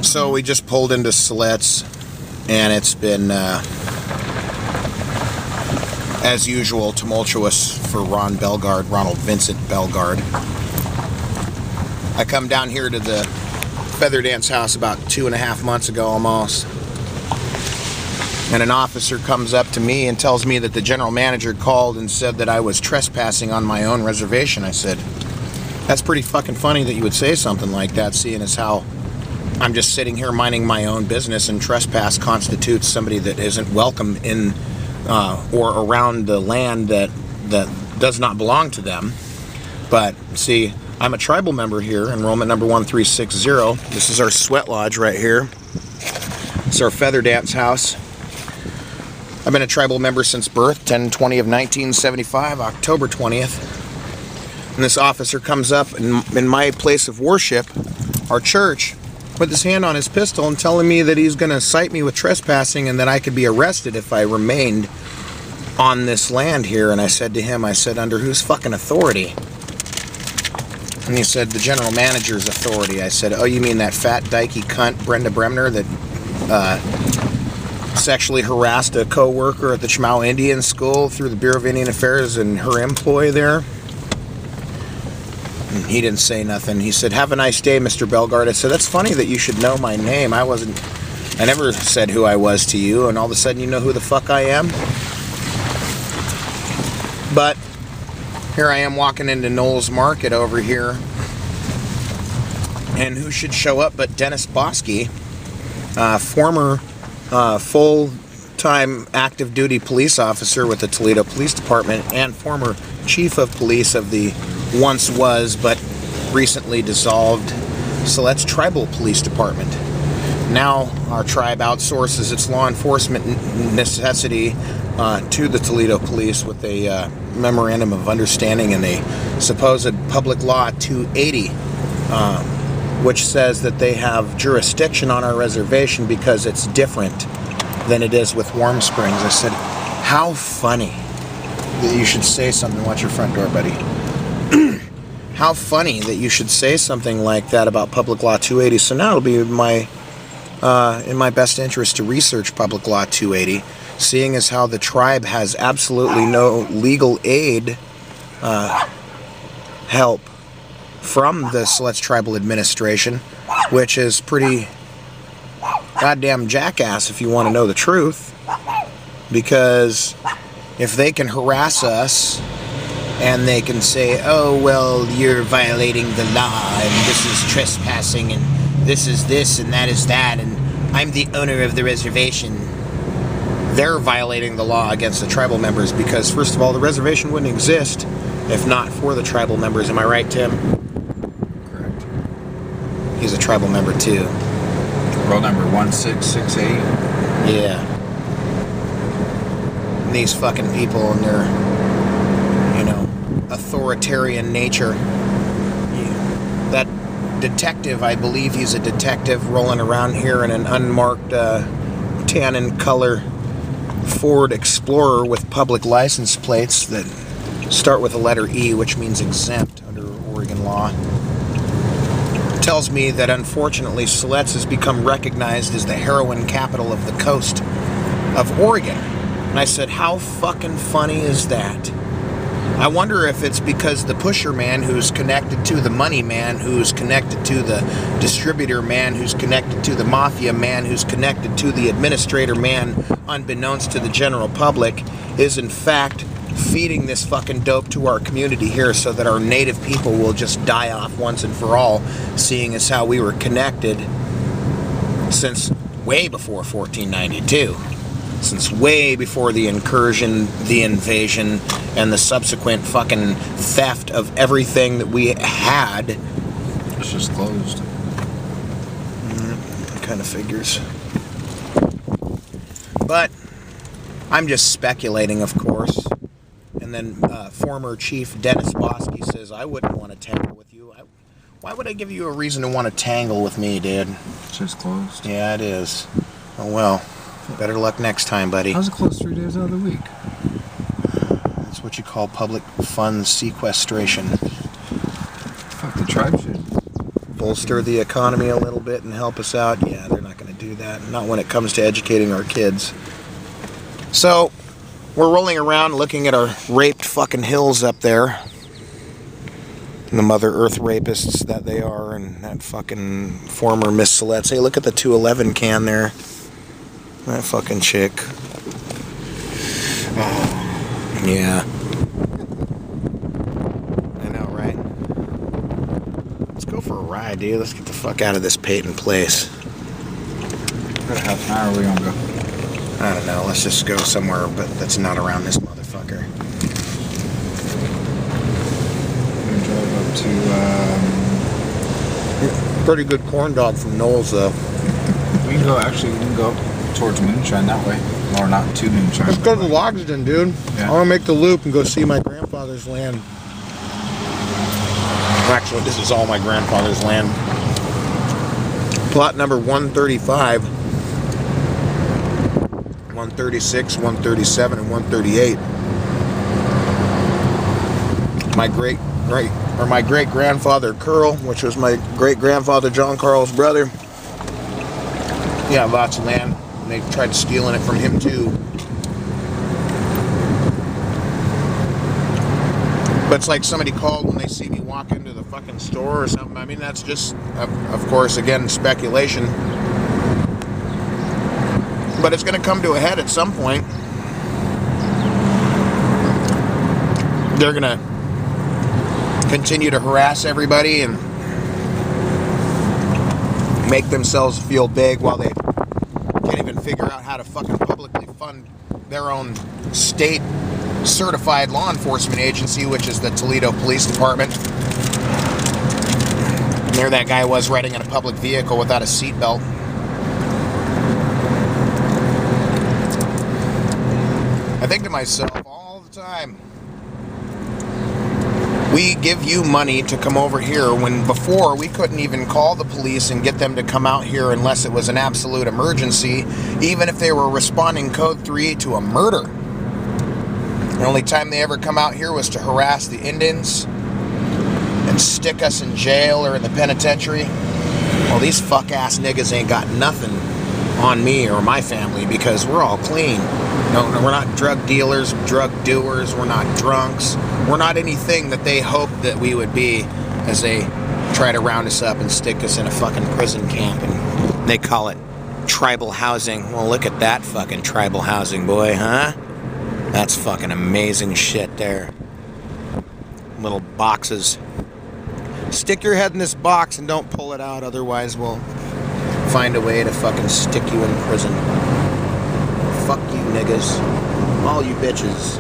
So we just pulled into Siletz, and it's been, as usual, tumultuous for Ronald Vincent Bellegarde. I come down here to the feather dance house about 2.5 months ago almost, and an officer comes up to me and tells me that the general manager called and said that I was trespassing on my own reservation. I said, that's pretty fucking funny that you would say something like that, seeing as how I'm just sitting here minding my own business, and trespass constitutes somebody that isn't welcome in or around the land that does not belong to them. But see, I'm a tribal member here, enrollment number 1360. This is our sweat lodge right here. It's our feather dance house. I've been a tribal member since birth, 10/20 of 1975, October 20th. And this officer comes up in my place of worship, our church, with his hand on his pistol and telling me that he's going to cite me with trespassing and that I could be arrested if I remained on this land here. And I said to him, I said, under whose fucking authority? And he said, the general manager's authority. I said, oh, you mean that fat dykey cunt Brenda Bremner that sexually harassed a co-worker at the Chmau Indian School through the Bureau of Indian Affairs and her employee there? And he didn't say nothing. He said, have a nice day, Mr. Bellegarde. I said, that's funny that you should know my name. I never said who I was to you, and all of a sudden you know who the fuck I am? But here I am walking into Knowles Market over here, and who should show up but Dennis Bosky, former full-time active duty police officer with the Toledo Police Department and former chief of police of the once was but recently dissolved Siletz Tribal Police Department. Now our tribe outsources its law enforcement necessity to the Toledo Police with a memorandum of understanding and a supposed Public Law 280, which says that they have jurisdiction on our reservation because it's different than it is with Warm Springs. I said, how funny that you should say something. Watch your front door, buddy. How funny that you should say something like that about Public Law 280. So now it'll be in my best interest to research Public Law 280, seeing as how the tribe has absolutely no legal aid help from the Siletz Tribal Administration, which is pretty goddamn jackass if you want to know the truth, because if they can harass us and they can say, oh, well, you're violating the law, and this is trespassing, and this is this, and that is that, and I'm the owner of the reservation. They're violating the law against the tribal members because, first of all, the reservation wouldn't exist if not for the tribal members. Am I right, Tim? Correct. He's a tribal member, too. Roll number 1668. Yeah. And these fucking people and their, authoritarian nature. That detective, I believe he's a detective rolling around here in an unmarked tannin color Ford Explorer with public license plates that start with the letter E, which means exempt under Oregon law. Tells me that unfortunately Siletz has become recognized as the heroin capital of the coast of Oregon. And I said, how fucking funny is that? I wonder if it's because the pusher man who's connected to the money man, who's connected to the distributor man, who's connected to the mafia man, who's connected to the administrator man, unbeknownst to the general public, is in fact feeding this fucking dope to our community here so that our native people will just die off once and for all, seeing as how we were connected since way before 1492. Since way before the incursion, the invasion, and the subsequent fucking theft of everything that we had. It's just closed. Kind of figures. But I'm just speculating, of course. And then former Chief Dennis Bosky says, I wouldn't want to tangle with you. Why would I give you a reason to want to tangle with me, dude? It's just closed. Yeah, it is. Oh, well. Better luck next time, buddy. How's it closed 3 days out of the week? That's what you call public funds sequestration. Fuck, the tribe should bolster the economy a little bit and help us out. Yeah, they're not going to do that. Not when it comes to educating our kids. So, we're rolling around looking at our raped fucking hills up there. And the Mother Earth rapists that they are, and that fucking former Miss Siletz. Hey, look at the 211 can there. That fucking chick. Yeah. I know, right? Let's go for a ride, dude. Let's get the fuck out of this Peyton place. Got a half an hour, where we gonna go? I don't know. Let's just go somewhere, but that's not around this motherfucker. We drove up to, Pretty good corn dog from Knowles, though. we can go towards Moonshine that way. Or not to Moonshine. Let's go to Logsden, dude. Yeah. I want to make the loop and go see my grandfather's land. Actually, this is all my grandfather's land. Plot number 135, 136, 137, and 138. My great grandfather Curl, which was my great grandfather John Carl's brother. Yeah, lots of land. And they tried stealing it from him too. But it's like somebody called when they see me walk into the fucking store or something. I mean, that's just, of course, again, speculation. But it's going to come to a head at some point. They're going to continue to harass everybody and make themselves feel big while they can't even figure out how to fucking publicly fund their own state certified law enforcement agency, which is the Toledo Police Department. And there that guy was riding in a public vehicle without a seatbelt. I think to myself all the time, we give you money to come over here when before we couldn't even call the police and get them to come out here unless it was an absolute emergency, even if they were responding code 3 to a murder. The only time they ever come out here was to harass the Indians and stick us in jail or in the penitentiary. Well, these fuck-ass niggas ain't got nothing on me or my family because we're all clean. No, we're not drug dealers, drug doers, we're not drunks. We're not anything that they hoped that we would be as they try to round us up and stick us in a fucking prison camp. And they call it tribal housing. Well, look at that fucking tribal housing, boy, huh? That's fucking amazing shit there. Little boxes. Stick your head in this box and don't pull it out, otherwise we'll find a way to fucking stick you in prison. Fuck you niggas. All you bitches.